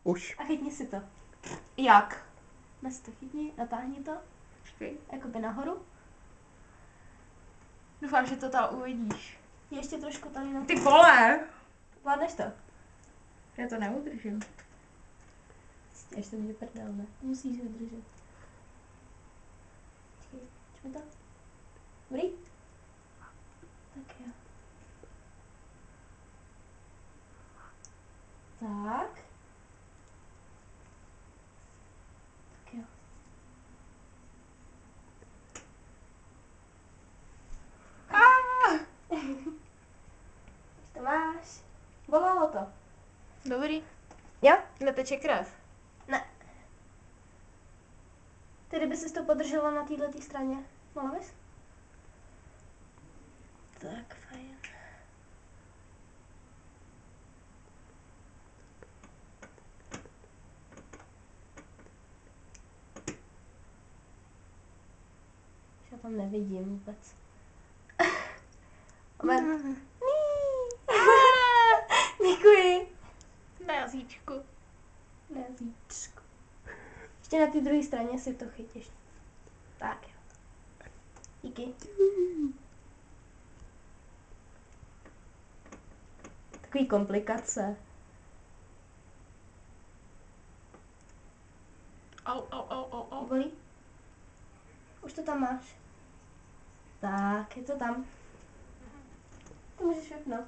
Už. A chytni si to. Jak? Dnes to chytni, natáhni to. Počkej. Jakoby nahoru. Doufám, že to tam uvidíš. Ještě trošku tady na Ty vole! Vládneš to? Já to neudržím. Až to mě prdel, ne? Musíš vydržet. Počkej, čme to? Dobrý? Tak jo. Tak. Tak jo. Už to máš. Bolelo to. Dobrý. Jo? Neteče krev. Ne. Ty kdyby jsi to podržela na této straně, mohla bys? Tak, fajn. Já tam nevidím vůbec. Moment. Děkuji. Na jazyčku. Na jazyčku. Ještě na té druhé straně si to chytíš. Tak jo. Díky. Takový komplikace. Au. Bolí? Už to tam máš. Tak, je to tam. Ty můžeš vypnout.